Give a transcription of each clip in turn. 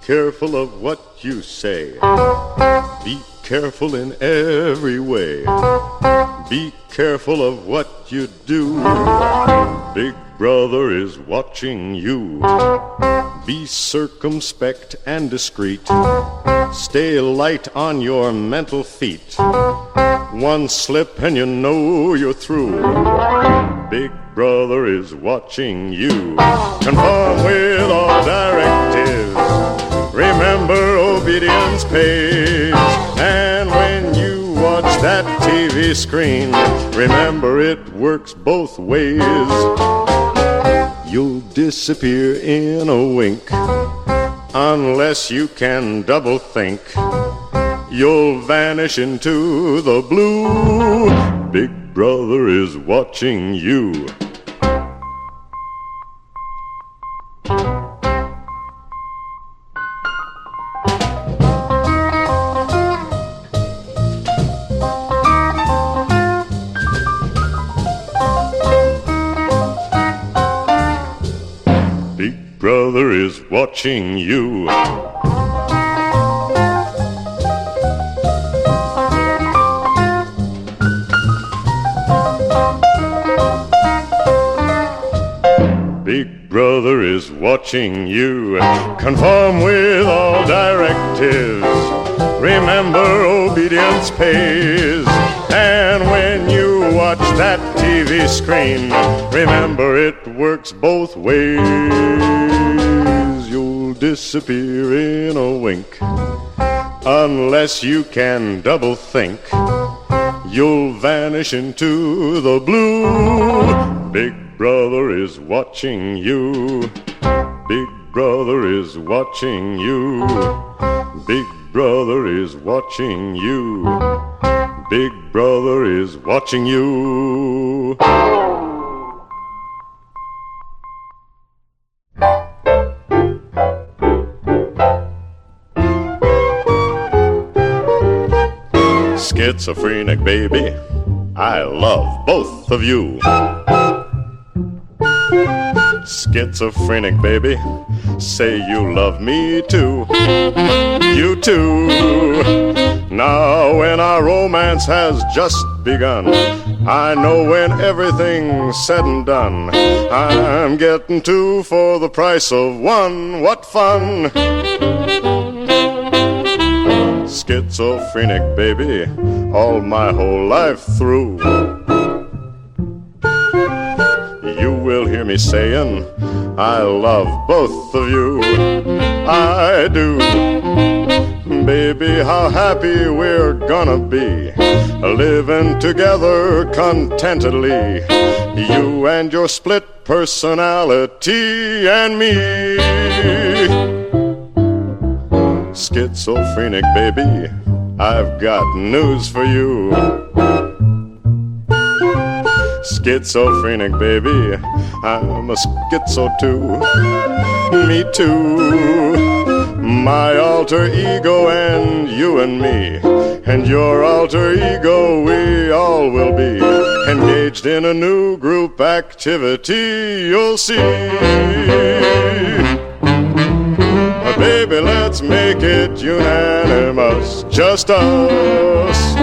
careful of what you say. Be careful in every way. Be careful of what you do. Big brother is watching you. Be circumspect and discreet. Stay light on your mental feet. One slip and you know you're through. Big brother is watching you. Conform with all directives. Remember, obedience pays. And when you watch that TV screen, remember it works both ways. You'll disappear in a wink unless you can double think. You'll vanish into the blue. Big brother is watching you. Big brother is watching you. Big brother is watching you. Conform with all directives. Remember, obedience pays. And when you watch that TV screen, remember it works both ways. You'll disappear in a wink unless you can double think. You'll vanish into the blue. Big brother is watching you. Big brother is watching you. Big brother is watching you. Big brother is watching you. Schizophrenic baby, I love both of you. Schizophrenic baby, say you love me too. You too. Now when our romance has just begun, I know when everything's said and done, I'm getting two for the price of one. What fun! Schizophrenic baby, all my whole life through. You will hear me saying, I love both of you. I do. Baby, how happy we're gonna be, living together contentedly. You and your split personality and me. Schizophrenic baby, I've got news for you. Schizophrenic baby, I'm a schizo too. Me too. My alter ego and you and me, and your alter ego we all will be, engaged in a new group activity, you'll see. Baby, let's make it unanimous, just us.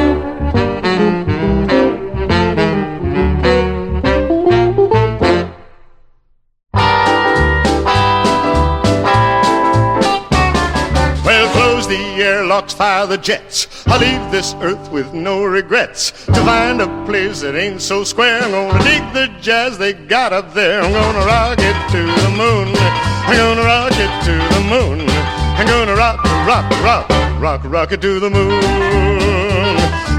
Airlocks, fire the jets. I'll leave this earth with no regrets to find a place that ain't so square. I'm gonna dig the jazz they got up there. I'm gonna rock it to the moon. I'm gonna rock it to the moon. I'm gonna rock, rock, rock, rock, rock it to the moon.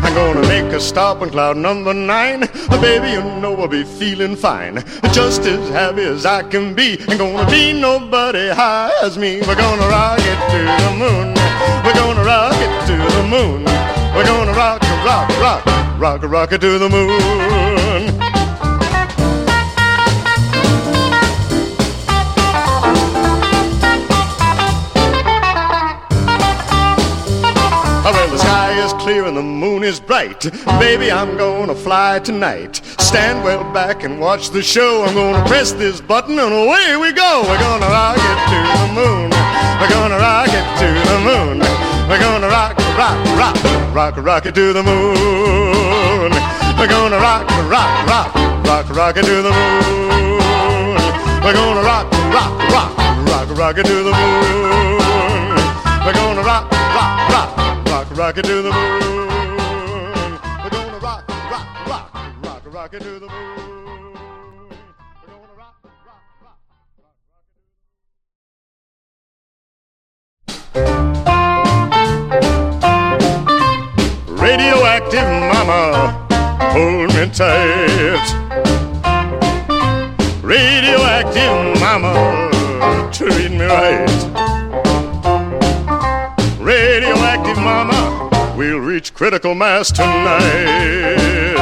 I'm gonna make a stop on cloud number 9. Baby, you know I'll be feeling fine, just as happy as I can be. Ain't gonna be nobody high as me. We're gonna rock it to the moon. We're gonna rock it to the moon. We're gonna rock, rock, rock, rock, rock it to the moon. Well, the sky is clear clear and the moon is bright. Baby, I'm gonna fly tonight. Stand well back and watch the show. I'm gonna press this button and away we go. We're gonna rocket to the moon. We're gonna rocket to the moon. We're gonna rock, rock, rock, rock, rocket to the moon. We're gonna rock, rock, rock, rock, rocket to the moon. We're gonna rock, rock, rock, rock, rocket to the moon. We're gonna rock, rock, rock, rock, rocket to the moon. We're gonna rock, rock, rock, rock, rocket to the moon. We're gonna rock, rock, rock, rock. Radioactive mama, hold me tight. Radioactive mama, treat me right. Radioactive mama, we'll reach critical mass tonight.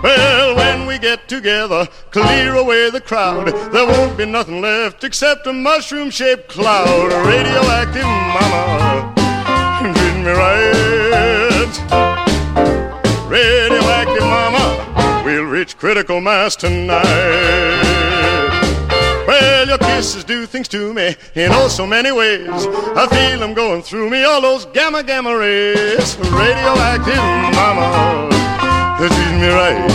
Well, when we get together, clear away the crowd. There won't be nothing left except a mushroom-shaped cloud. Radioactive mama, treat me right. Radioactive mama, we'll reach critical mass tonight. Well, your kisses do things to me in oh so many ways. I feel them going through me, all those gamma, gamma rays. Radioactive mama, treat me right.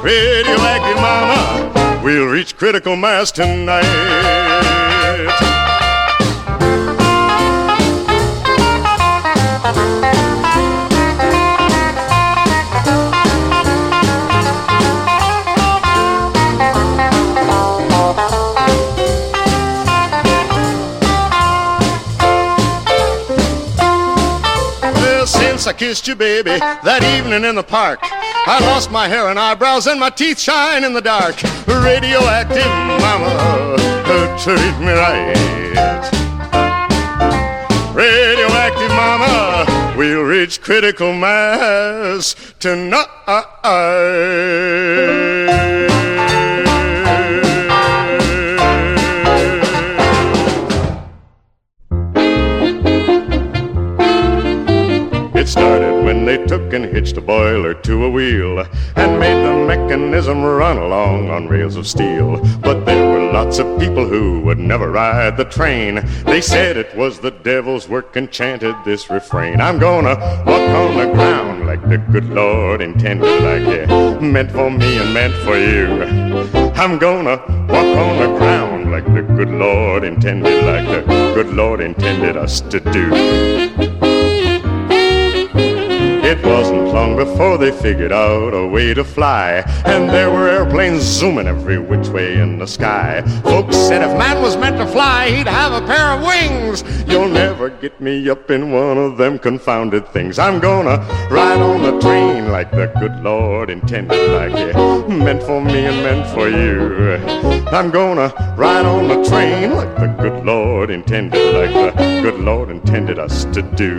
Radioactive mama, we'll reach critical mass tonight. I kissed you, baby, that evening in the park. I lost my hair and eyebrows and my teeth shine in the dark. Radioactive mama, treat me right. Radioactive mama, we'll reach critical mass tonight. It started when they took and hitched a boiler to a wheel and made the mechanism run along on rails of steel. But there were lots of people who would never ride the train. They said it was the devil's work and chanted this refrain: I'm gonna walk on the ground like the good Lord intended, like it meant for me and meant for you. I'm gonna walk on the ground like the good Lord intended, like the good Lord intended us to do. It wasn't long before they figured out a way to fly, and there were airplanes zooming every which way in the sky. Folks said if man was meant to fly, he'd have a pair of wings. You'll never get me up in one of them confounded things. I'm gonna ride on the train like the good Lord intended, like it meant for me and meant for you. I'm gonna ride on the train like the good Lord intended, like the good Lord intended us to do.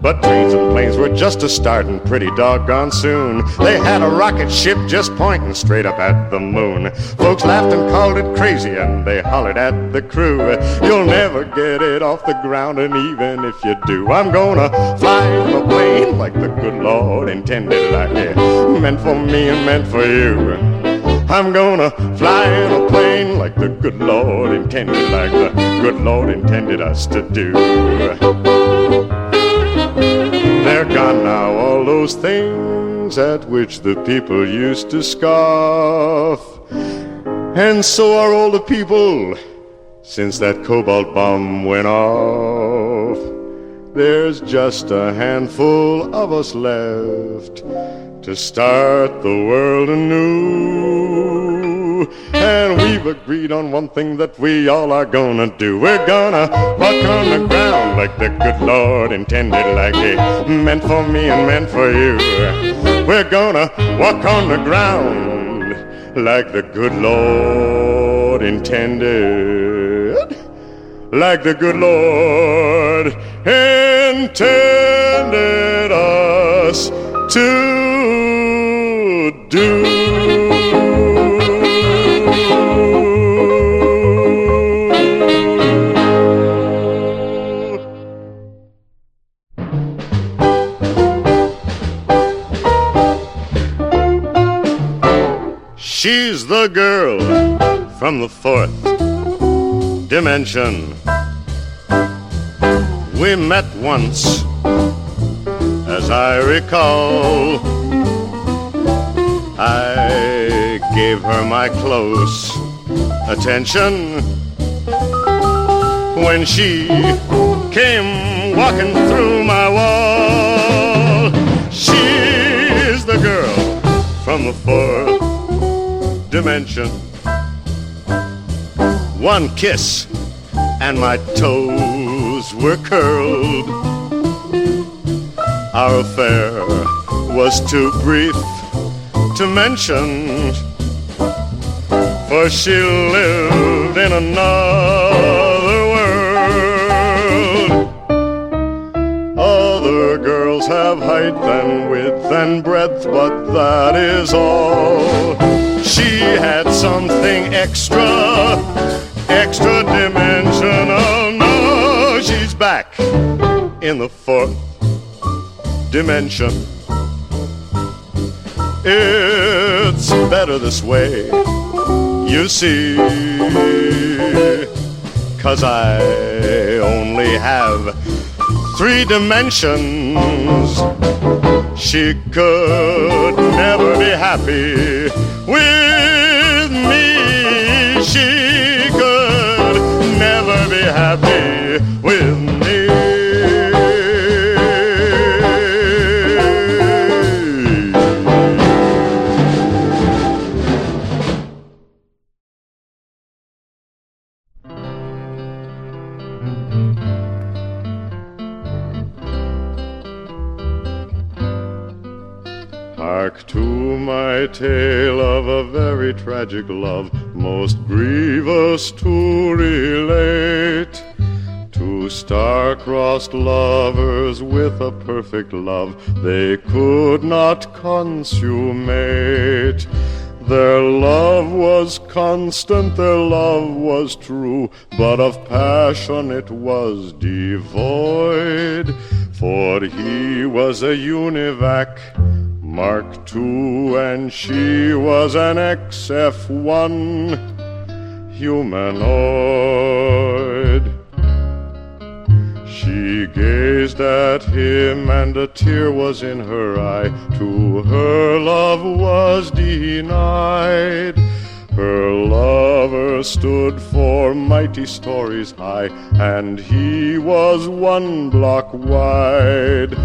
But trains and planes were just a startin' pretty doggone soon. They had a rocket ship just pointing straight up at the moon. Folks laughed and called it crazy and they hollered at the crew. You'll never get it off the ground, and even if you do, I'm gonna fly in a plane like the good Lord intended, like it meant for me and meant for you. I'm gonna fly in a plane like the good Lord intended, like the good Lord intended us to do. They're gone now, all those things at which the people used to scoff. And so are all the people since that cobalt bomb went off. There's just a handful of us left to start the world anew. And we've agreed on one thing that we all are gonna do. We're gonna walk on the ground like the good Lord intended, like it meant for me and meant for you. We're gonna walk on the ground like the good Lord intended, like the good Lord intended us to do. She's the girl from the fourth dimension. We met once, as I recall. I gave her my close attention when she came walking through my wall. She's the girl from the fourth dimension. One kiss and my toes were curled. Our affair was too brief to mention, for she lived in another world. Other girls have height and width and breadth, but that is all. She had something extra dimensional. No, she's back in the fourth dimension. It's better this way, you see, 'cause I only have 3 dimensions. She could never be happy with me. She could never be happy with me. Hark to my tale of a very tragic love, most grievous to relate. 2 star-crossed lovers with a perfect love they could not consummate. Their love was constant, their love was true, but of passion it was devoid. For he was a univac, Mark II, and she was an XF1 humanoid. She gazed at him and a tear was in her eye. To her love was denied. Her lover stood for mighty stories high, and he was 1 block wide.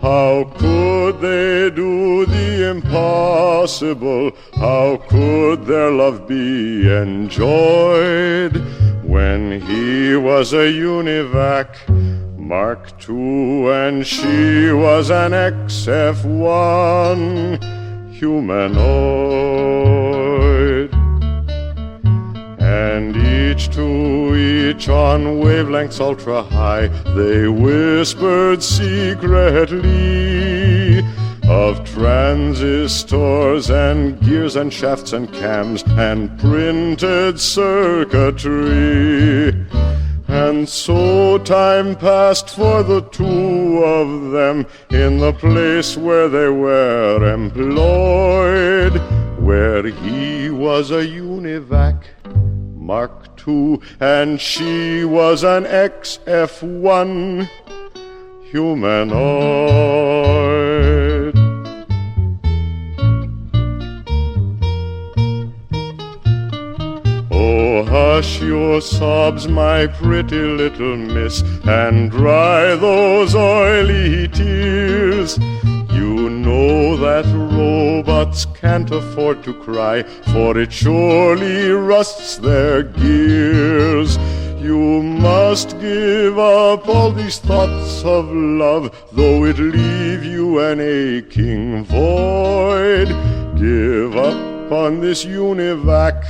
How could they do the impossible? How could their love be enjoyed when he was a univac, Mark II, and she was an XF1 humanoid? And each to each on wavelengths ultra high, they whispered secretly of transistors and gears and shafts and cams and printed circuitry. And so time passed for the 2 of them in the place where they were employed, where he was a univac, Mark II, and she was an XF1 humanoid. Oh, hush your sobs, my pretty little miss, and dry those oily tears. You know that robots can't afford to cry, for it surely rusts their gears. You must give up all these thoughts of love, though it leave you an aching void. Give up on this univac,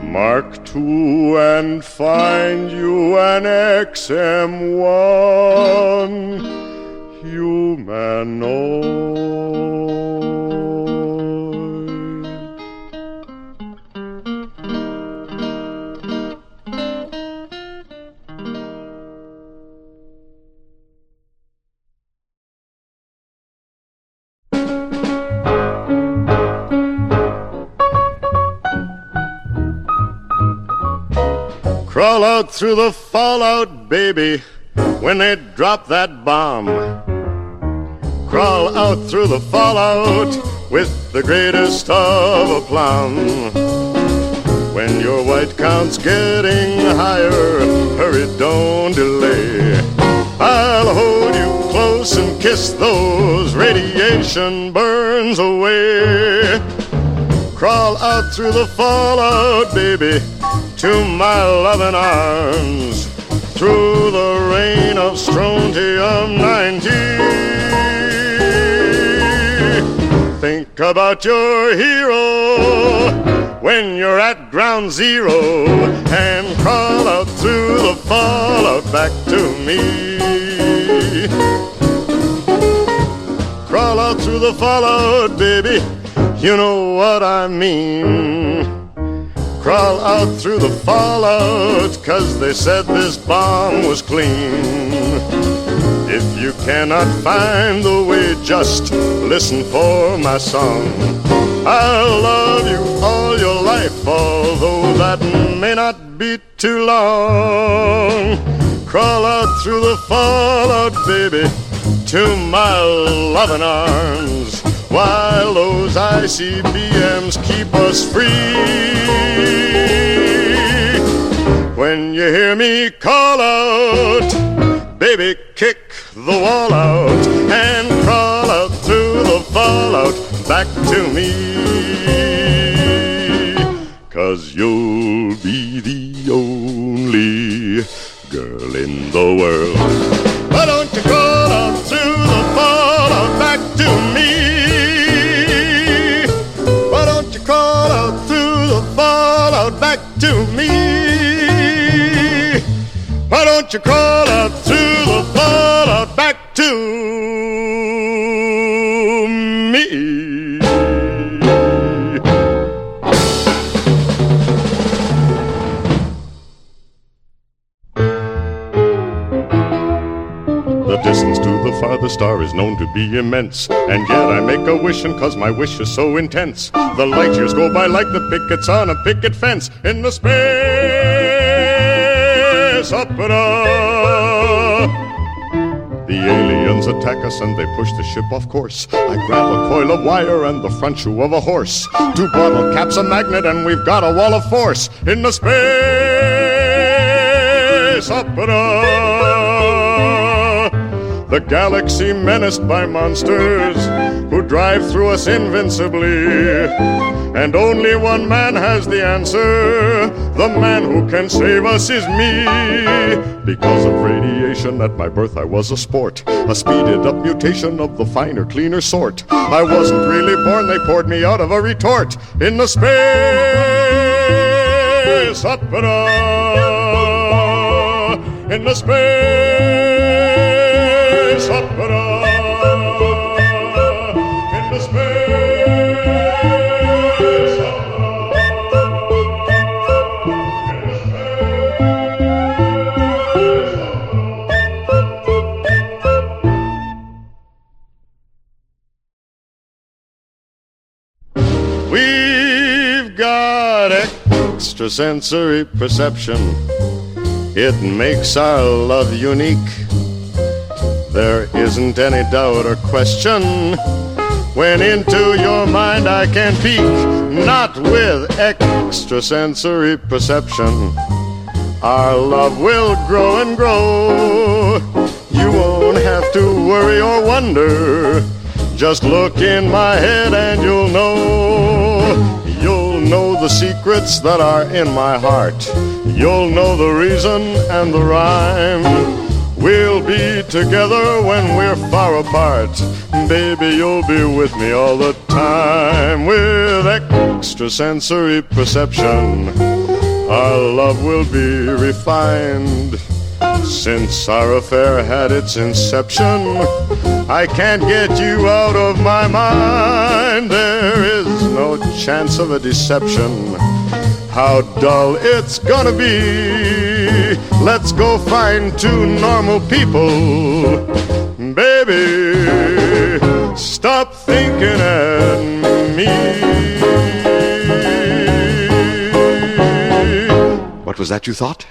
Mark II, and find you an XM1 humanoid. Crawl out through the fallout, baby, when they drop that bomb. Crawl out through the fallout with the greatest of aplomb. When your white count's getting higher, hurry, don't delay. I'll hold you close and kiss those radiation burns away. Crawl out through the fallout, baby, to my loving arms, through the rain of strontium 90. Think about your hero when you're at ground zero, and crawl out through the fallout back to me. Crawl out through the fallout, baby, you know what I mean. Crawl out through the fallout, 'cause they said this bomb was clean. If you cannot find the way, just listen for my song. I'll love you all your life, although that may not be too long. Crawl out through the fallout, baby, to my loving arms, while those ICBMs keep us free. When you hear me call out, baby, kick the wall out and crawl out through the fallout back to me. 'Cause you'll be the only girl in the world. Why don't you crawl out through the fallout back to me? Why don't you crawl out through the fallout back to me? Why don't you crawl out through the fallout back to me? The distance to the farthest star is known to be immense, and yet I make a wishing 'cause my wish is so intense. The light years go by like the pickets on a picket fence in the space opera. The aliens attack us and they push the ship off course. I grab a coil of wire and the front shoe of a horse. 2 bottle caps, a magnet, and we've got a wall of force in the space opera. The galaxy menaced by monsters who drive through us invincibly. And only one man has the answer. The man who can save us is me. Because of radiation at my birth I was a sport, a speeded up mutation of the finer, cleaner sort. I wasn't really born, they poured me out of a retort in the space opera. In the space opera. In the space opera. In the space opera. We've got extrasensory perception. It makes our love unique. There isn't any doubt or question. When into your mind I can peek, not with extrasensory perception. Our love will grow and grow. You won't have to worry or wonder. Just look in my head and you'll know. You'll know the secrets that are in my heart. You'll know the reason and the rhyme. We'll be together when we're far apart. Baby, you'll be with me all the time. With extrasensory perception, our love will be refined. Since our affair had its inception, I can't get you out of my mind. There is no chance of a deception. How dull it's gonna be. Let's go find 2 normal people. Baby, stop thinking at me. What was that you thought?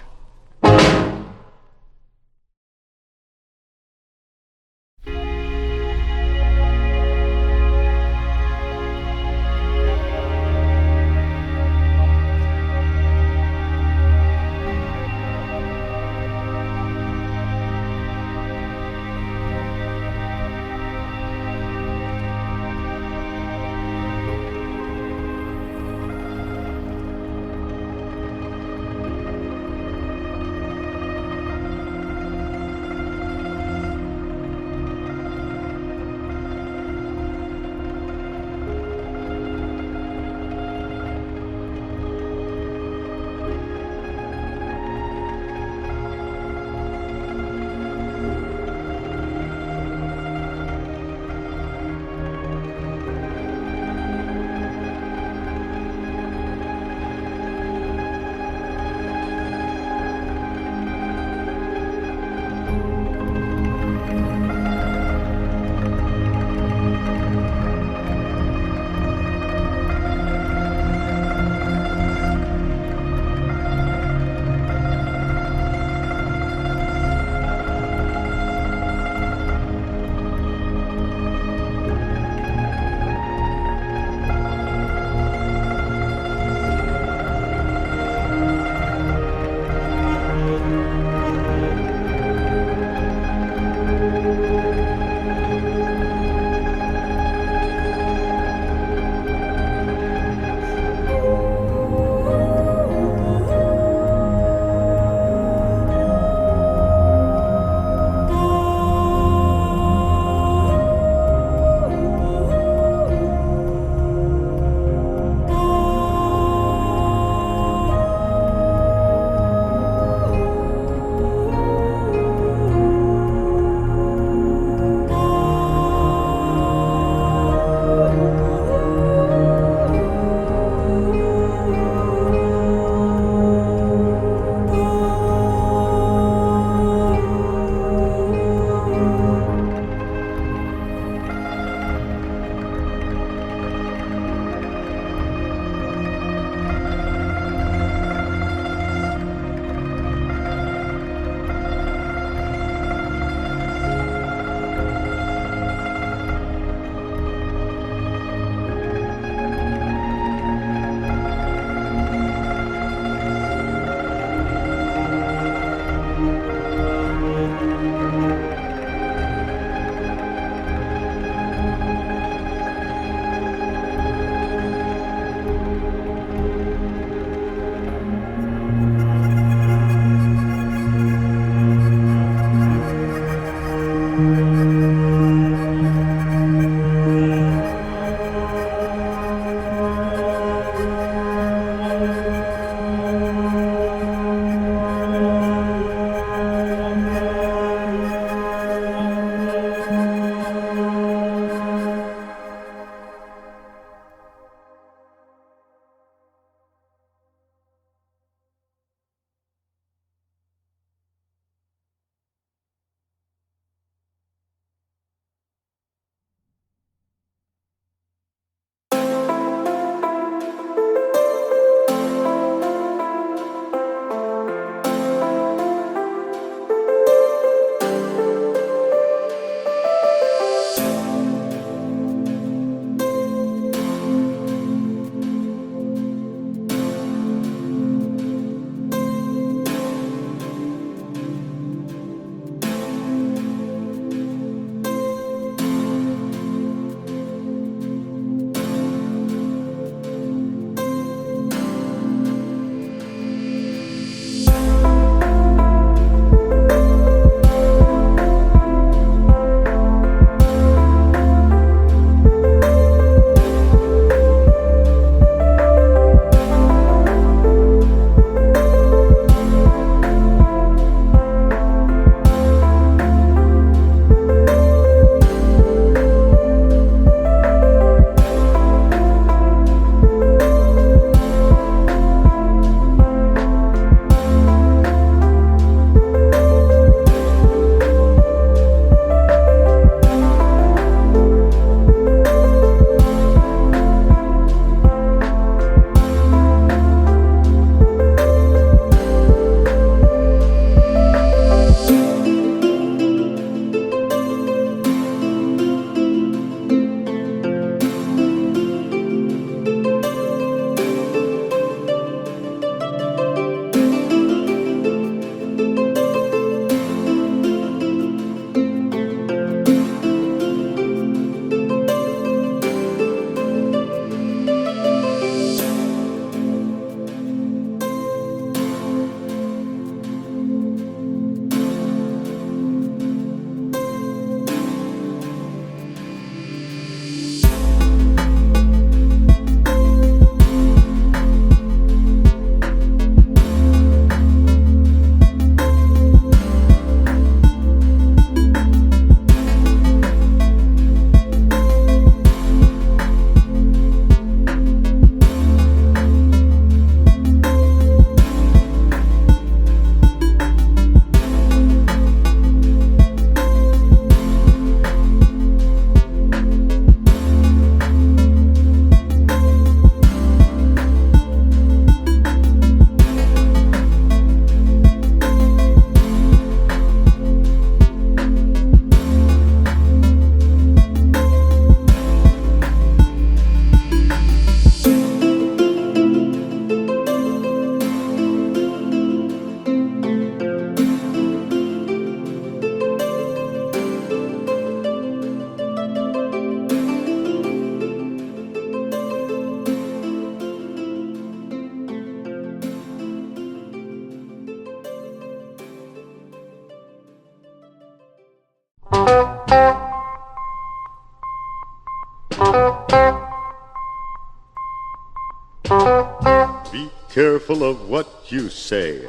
Be careful of what you say.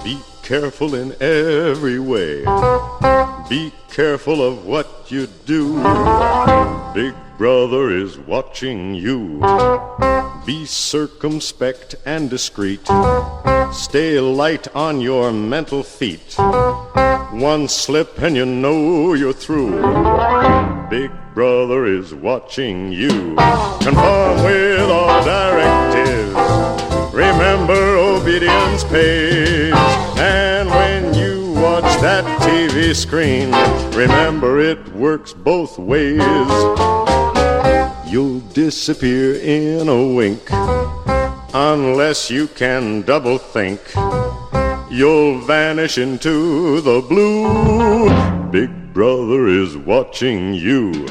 Be careful in every way. Be careful of what you do. Big brother is watching you. Be circumspect and discreet. Stay light on your mental feet. One slip and you know you're through. Big brother is watching you. Conform with all directives. Remember, obedience pays. And when you watch that TV screen, remember it works both ways. You'll disappear in a wink unless you can double think. You'll vanish into the blue. Big brother is watching you.